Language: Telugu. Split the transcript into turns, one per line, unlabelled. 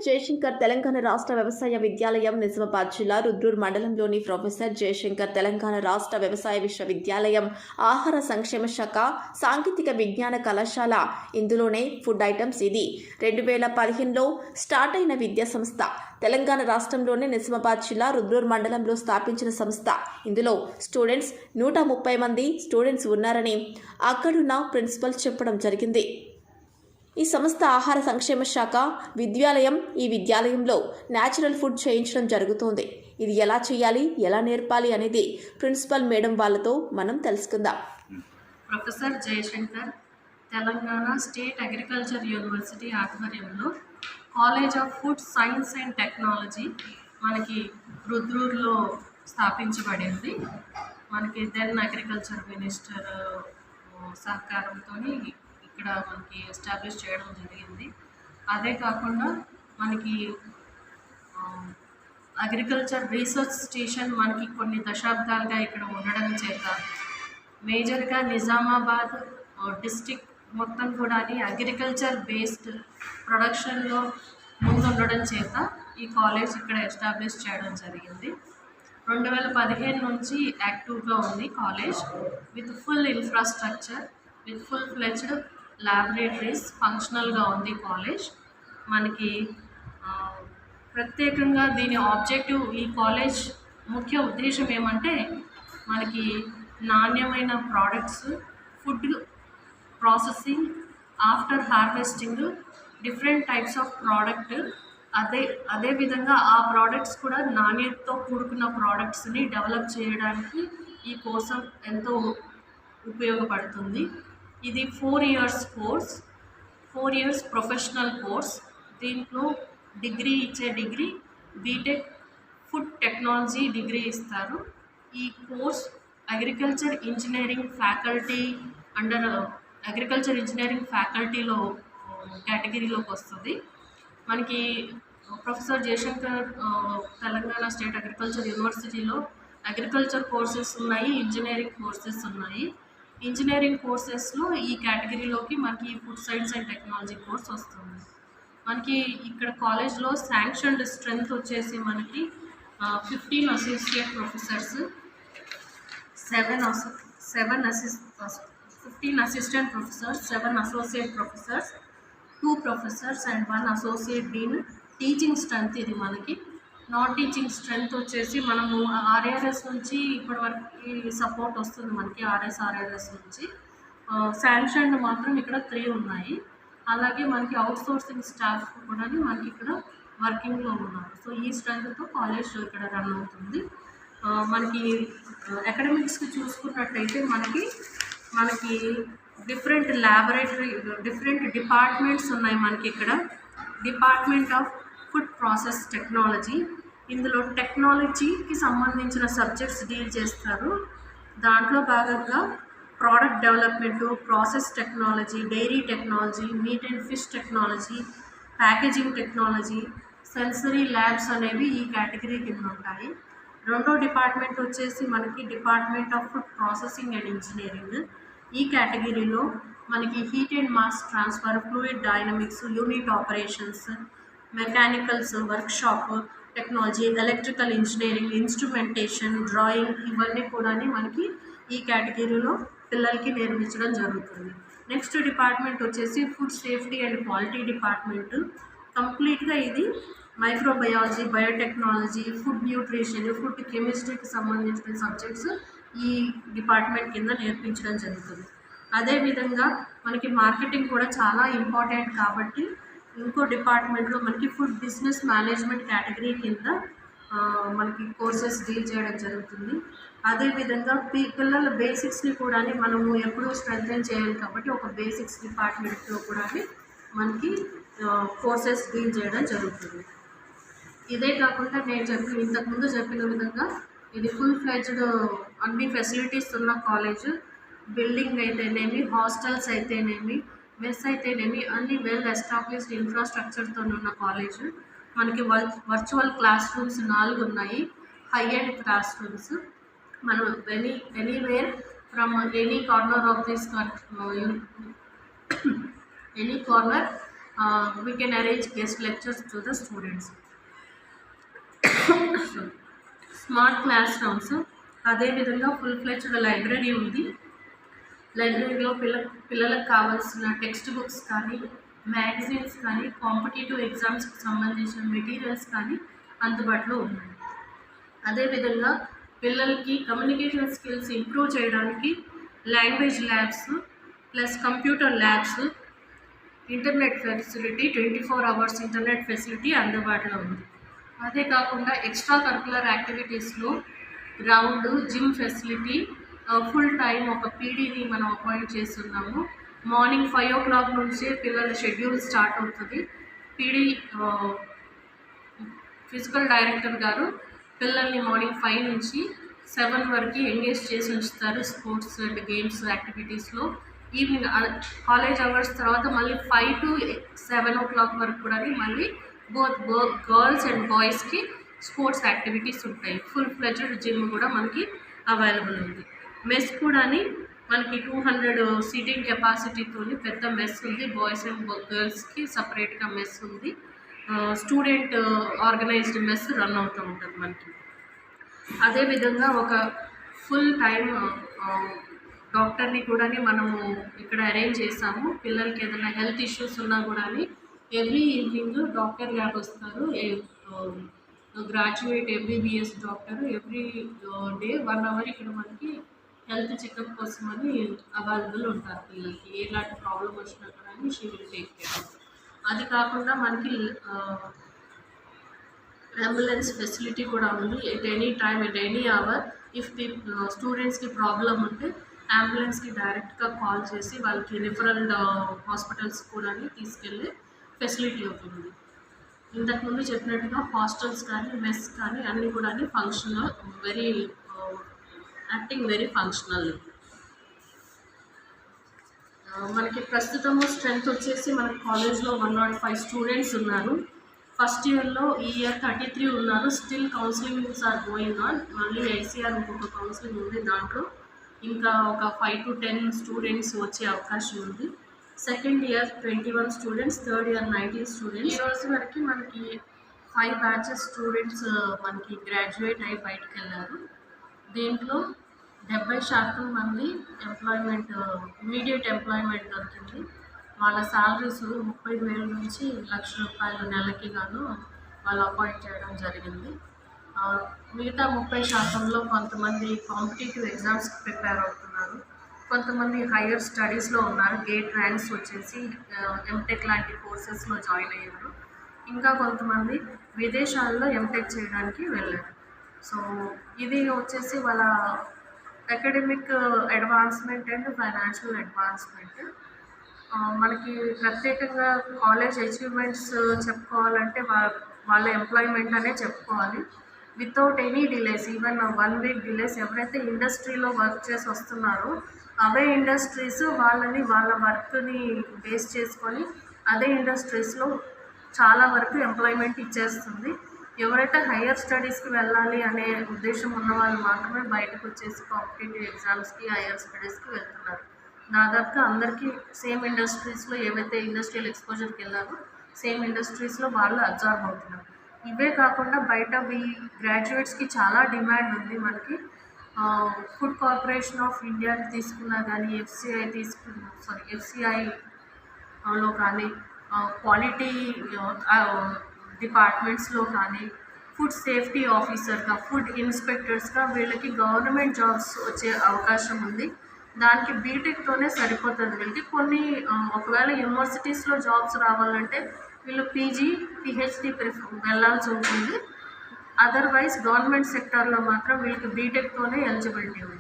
జయశంకర్ తెలంగాణ రాష్ట్ర వ్యవసాయ విద్యాలయం నిజామాబాద్ జిల్లా రుద్రూర్ మండలంలోని ప్రొఫెసర్ జయశంకర్ తెలంగాణ రాష్ట్ర వ్యవసాయ విశ్వవిద్యాలయం ఆహార సంక్షేమ శాఖ సాంకేతిక విజ్ఞాన కళాశాల ఇందులోనే ఫుడ్ ఐటమ్స్ ఇది 2015లో స్టార్ట్ అయిన విద్యా సంస్థ తెలంగాణ రాష్ట్రంలోని నిజామాబాద్ జిల్లా రుద్రూర్ మండలంలో స్థాపించిన సంస్థ ఇందులో స్టూడెంట్స్ 130 మంది స్టూడెంట్స్ ఉన్నారని అక్కడున్న ప్రిన్సిపల్ చెప్పడం జరిగింది। ఈ సంస్థ ఆహార సంక్షేమ శాఖ విద్యాలయం ఈ విద్యాలయంలో న్యాచురల్ ఫుడ్ చేయించడం జరుగుతోంది। ఇది ఎలా చేయాలి ఎలా నేర్పాలి అనేది ప్రిన్సిపల్ మేడం వాళ్ళతో మనం తెలుసుకుందాం।
Professor Jayashankar Telangana state agriculture university ఆధ్వర్యంలో college of food science and technology మనకి రుద్రూర్లో స్థాపించబడింది। మనకి దెన్ అగ్రికల్చర్ మినిస్టర్ సహకారంతో ఇక్కడ మనకి ఎస్టాబ్లిష్ చేయడం జరిగింది। అదే కాకుండా మనకి అగ్రికల్చర్ రీసెర్చ్ స్టేషన్ మనకి కొన్ని దశాబ్దాలుగా ఇక్కడ ఉండడం చేత మేజర్గా నిజామాబాద్ డిస్ట్రిక్ట్ మొత్తం కూడా అగ్రికల్చర్ బేస్డ్ ప్రొడక్షన్లో ముందుండడం చేత ఈ కాలేజ్ ఇక్కడ ఎస్టాబ్లిష్ చేయడం జరిగింది। 2015 నుంచి యాక్టివ్గా ఉంది college with full infrastructure with full fledged laboratories ఫంక్షనల్గా ఉంది కాలేజ్ మనకి। ప్రత్యేకంగా దీని ఆబ్జెక్టివ్ ఈ కాలేజ్ ముఖ్య ఉద్దేశం ఏమంటే మనకి నాణ్యమైన products food processing after harvesting different types of product అదేవిధంగా ఆ ప్రోడక్ట్స్ కూడా నాణ్యతతో కూడుకున్న ప్రోడక్ట్స్ని డెవలప్ చేయడానికి ఈ కోసం ఎంతో ఉపయోగపడుతుంది। ఇది 4 years course 4 years professional course. దీంట్లో డిగ్రీ ఇచ్చే degree BTech food technology degree ఇస్తారు। ఈ course agriculture engineering faculty under agriculture engineering ఫ్యాకల్టీలో కేటగిరీలోకి వస్తుంది। మనకి professor Jayashankar Telangana state agriculture యూనివర్సిటీలో అగ్రికల్చర్ కోర్సెస్ ఉన్నాయి, ఇంజనీరింగ్ కోర్సెస్ ఉన్నాయి। ఇంజనీరింగ్ కోర్సెస్లో ఈ కేటగిరీలోకి మనకి food science and technology course వస్తుంది। మనకి ఇక్కడ కాలేజ్లో శాంక్షన్డ్ స్ట్రెంత్ వచ్చేసి మనకి 15 associate professors 15 assistant professors 7 associate professors 2 professors and 1 associate dean teaching strength ఇది మనకి। నాన్ టీచింగ్ స్ట్రెంత్ వచ్చేసి మనము ఆర్ఆర్ఎస్ నుంచి ఇప్పటివరకు సపోర్ట్ వస్తుంది మనకి ఆర్ఆర్ఎస్ నుంచి। శాంక్షన్ మాత్రం ఇక్కడ 3 ఉన్నాయి। అలాగే మనకి అవుట్ సోర్సింగ్ స్టాఫ్ కూడా మనకి ఇక్కడ వర్కింగ్లో ఉన్నారు। సో ఈ స్ట్రెంత్తో కాలేజ్ ఇక్కడ రన్ అవుతుంది। మనకి అకాడమిక్స్కి చూసుకున్నట్టయితే మనకి డిఫరెంట్ ల్యాబొరేటరీ డిఫరెంట్ డిపార్ట్మెంట్స్ ఉన్నాయి మనకి ఇక్కడ। Department of food process technology ఇందులో టెక్నాలజీకి సంబంధించిన సబ్జెక్ట్స్ డీల్ చేస్తారు। దాంట్లో భాగంగా product development process technology dairy technology meat and fish technology packaging technology sensory labs అనేవి ఈ కేటగిరీ కింద ఉంటాయి। రెండో డిపార్ట్మెంట్ వచ్చేసి మనకి department of food processing and engineering. ఈ కేటగిరీలో మనకి heat and mass transfer fluid dynamics unit operations mechanicals workshop technology electrical engineering instrumentation drawing ఇవన్నీ కూడా మనకి ఈ కేటగిరీలో పిల్లలకి నేర్పించడం జరుగుతుంది। నెక్స్ట్ డిపార్ట్మెంట్ వచ్చేసి food safety and quality department. కంప్లీట్గా ఇది microbiology biotechnology food nutrition food కెమిస్ట్రీకి సంబంధించిన సబ్జెక్ట్స్ ఈ డిపార్ట్మెంట్ కింద నేర్పించడం జరుగుతుంది। అదేవిధంగా మనకి మార్కెటింగ్ కూడా చాలా ఇంపార్టెంట్ కాబట్టి ఇంకో డిపార్ట్మెంట్లో మనకి ఫుడ్ బిజినెస్ మేనేజ్మెంట్ కేటగిరీ కింద మనకి కోర్సెస్ డీల్ చేయడం జరుగుతుంది। అదేవిధంగా పిల్లల బేసిక్స్ని కూడా మనము ఎప్పుడూ స్ట్రెంథెన్ చేయాలి కాబట్టి ఒక బేసిక్స్ డిపార్ట్మెంట్లో కూడా మనకి కోర్సెస్ డీల్ చేయడం జరుగుతుంది। ఇదే కాకుండా నేను ఇంతకుముందు చెప్పిన విధంగా ఇది ఫుల్ ఫ్లెజ్డ్ అన్ని ఫెసిలిటీస్ ఉన్న కాలేజ్। బిల్డింగ్ అయితేనేమి హాస్టల్స్ అయితేనేమి మెస్ అయితేనేమి అన్ని వెల్ ఎస్టాబ్లిష్డ్ ఇన్ఫ్రాస్ట్రక్చర్తో ఉన్న కాలేజ్। మనకి వర్చువల్ క్లాస్ రూమ్స్ 4 ఉన్నాయి, హై ఎండ్ క్లాస్ రూమ్స్। మనం anywhere from any corner of this any corner we can arrange guest lectures to the students. Smart class rooms, అదేవిధంగా ఫుల్ ఫ్లెడ్జ్డ్ లైబ్రరీ ఉంది. లైబ్రరీలో పిల్లలకు కావాల్సిన టెక్స్ట్ బుక్స్ కానీ, మ్యాగజైన్స్ కానీ, కాంపిటేటివ్ ఎగ్జామ్స్కి సంబంధించిన మెటీరియల్స్ కానీ అందుబాటులో ఉన్నాయి. అదేవిధంగా పిల్లలకి కమ్యూనికేషన్ స్కిల్స్ ఇంప్రూవ్ చేయడానికి language labs plus computer labs, internet facility 24 hours internet facility అందుబాటులో ఉంది. అదే కాకుండా ఎక్స్ట్రా కరికులర్ యాక్టివిటీస్లో ground, gym facility, full time ఒక పీడీని మనం అపాయింట్ చేస్తున్నాము. మార్నింగ్ 5 o'clock నుంచే పిల్లల షెడ్యూల్ స్టార్ట్ అవుతుంది. పీడీ ఫిజికల్ డైరెక్టర్ గారు పిల్లల్ని మార్నింగ్ 5 నుంచి 7 వరకు ఎంగేజ్ చేసి ఉంచుతారు స్పోర్ట్స్ అండ్ గేమ్స్ యాక్టివిటీస్లో. ఈవినింగ్ కాలేజ్ అవర్స్ తర్వాత మళ్ళీ 5 to 7 o'clock వరకు కూడా మళ్ళీ బోత్ గర్ల్స్ అండ్ బాయ్స్కి స్పోర్ట్స్ యాక్టివిటీస్ ఉంటాయి. ఫుల్ ఫ్లెడ్జ్డ్ జిమ్ కూడా మనకి అవైలబుల్ ఉంది. మెస్ కూడా మనకి 200 సీటింగ్ కెపాసిటీతో పెద్ద మెస్ ఉంది. బాయ్స్ అండ్ గర్ల్స్కి సపరేట్గా మెస్ ఉంది. స్టూడెంట్ ఆర్గనైజ్డ్ మెస్ రన్ అవుతూ ఉంటుంది మనకి. అదేవిధంగా ఒక ఫుల్ టైం డాక్టర్ని కూడా మనము ఇక్కడ అరేంజ్ చేసాము. పిల్లలకి ఏదైనా హెల్త్ ఇష్యూస్ ఉన్నా కూడా ఎవ్రీ ఈవినింగ్ డాక్టర్ గారు వస్తారు. Graduate MBBS doctor every day 1 hour ఇక్కడ మనకి హెల్త్ చెకప్ కోసమని అవైలబుల్ ఉంటారు. పిల్లలకి ఎలాంటి ప్రాబ్లం వచ్చినా కూడా షీ విల్ టేక్ కేర్. అది కాకుండా మనకి అంబులెన్స్ ఫెసిలిటీ కూడా ఉంది. At any time, at any hour if the స్టూడెంట్స్కి ప్రాబ్లం ఉంటే అంబులెన్స్కి డైరెక్ట్గా కాల్ చేసి వాళ్ళకి రిఫరల్ హాస్పిటల్స్ కూడా తీసుకెళ్ళే ఫెసిలిటీ అవుతుంది. ఇంతకుముందు చెప్పినట్టుగా హాస్టల్స్ కానీ, మెస్ కానీ అన్నీ కూడా functional, very acting very functional. మనకి ప్రస్తుతము స్ట్రెంత్ వచ్చేసి మనకి కాలేజ్లో 105 స్టూడెంట్స్ ఉన్నారు. ఫస్ట్ ఇయర్లో ఈ ఇయర్ 33 ఉన్నారు. Still counsellings are going on. మళ్ళీ ఐసీఆర్ ఇంకొక కౌన్సిలింగ్ ఉంది. దాంట్లో ఇంకా ఒక 5 to 10 స్టూడెంట్స్ వచ్చే అవకాశం ఉంది. Second year 21 students, third year 19 students. ఈ రోజు వరకు మనకి 5 batches స్టూడెంట్స్ మనకి గ్రాడ్యుయేట్ అయ్యి బయటకు వెళ్ళారు. దీంట్లో 70% మంది ఎంప్లాయ్మెంట్, ఇమీడియట్ ఎంప్లాయ్మెంట్ దొరికింది. వాళ్ళ శాలరీస్ 30,000 నుంచి ₹1,00,000 నెలకి గాను వాళ్ళు అపాయింట్ చేయడం జరిగింది. మిగతా 30%లో కొంతమంది కాంపిటేటివ్ ఎగ్జామ్స్కి ప్రిపేర్ అవుతున్నారు. కొంతమంది హయ్యర్ స్టడీస్లో ఉన్నారు. గేట్ ర్యాంక్స్ వచ్చేసి ఎంటెక్ లాంటి కోర్సెస్లో జాయిన్ అయ్యారు. ఇంకా కొంతమంది విదేశాల్లో ఎంటెక్ చేయడానికి వెళ్ళారు. సో ఇది వచ్చేసి వాళ్ళ academic advancement and financial advancement. మనకి ప్రత్యేకంగా కాలేజ్ అచీవ్మెంట్స్ చెప్పుకోవాలంటే వాళ్ళ ఎంప్లాయ్మెంట్ అనే చెప్పుకోవాలి. Without any delays, even 1 week delays. ఎవరైతే ఇండస్ట్రీలో వర్క్ చేసి వస్తున్నారో అవే ఇండస్ట్రీస్ వాళ్ళని వాళ్ళ వర్క్ని బేస్ చేసుకొని అదే ఇండస్ట్రీస్లో చాలా వరకు ఎంప్లాయ్మెంట్ ఇచ్చేస్తుంది. ఎవరైతే హయ్యర్ స్టడీస్కి వెళ్ళాలి అనే ఉద్దేశం ఉన్న వాళ్ళు మాత్రమే బయటకు వచ్చేసి కాంపిటేటివ్ ఎగ్జామ్స్కి, హయ్యర్ స్టడీస్కి వెళ్తున్నారు. దాదాపుగా అందరికీ సేమ్ ఇండస్ట్రీస్లో ఏవైతే ఇండస్ట్రియల్ ఎక్స్పోజర్కి వెళ్ళారో సేమ్ ఇండస్ట్రీస్లో వాళ్ళు అబ్జర్వ్ అవుతున్నారు. ఇవే కాకుండా బయట గ్రాడ్యుయేట్స్కి చాలా డిమాండ్ ఉంది. మనకి ఫుడ్ కార్పొరేషన్ ఆఫ్ ఇండియాని తీసుకున్నా కానీ, ఎఫ్సిఐలో కానీ, క్వాలిటీ డిపార్ట్మెంట్స్లో కానీ, ఫుడ్ సేఫ్టీ ఆఫీసర్గా, ఫుడ్ ఇన్స్పెక్టర్స్గా వీళ్ళకి గవర్నమెంట్ జాబ్స్ వచ్చే అవకాశం ఉంది. దానికి బీటెక్తోనే సరిపోతుంది వీళ్ళకి. కొన్ని ఒకవేళ యూనివర్సిటీస్లో జాబ్స్ రావాలంటే వీళ్ళు పీజీ, పిహెచ్డి వెళ్ళాల్సి ఉంటుంది. అదర్వైజ్ గవర్నమెంట్ సెక్టార్లో మాత్రం వీళ్ళకి బీటెక్తోనే ఎలిజిబిలిటీ ఉంది.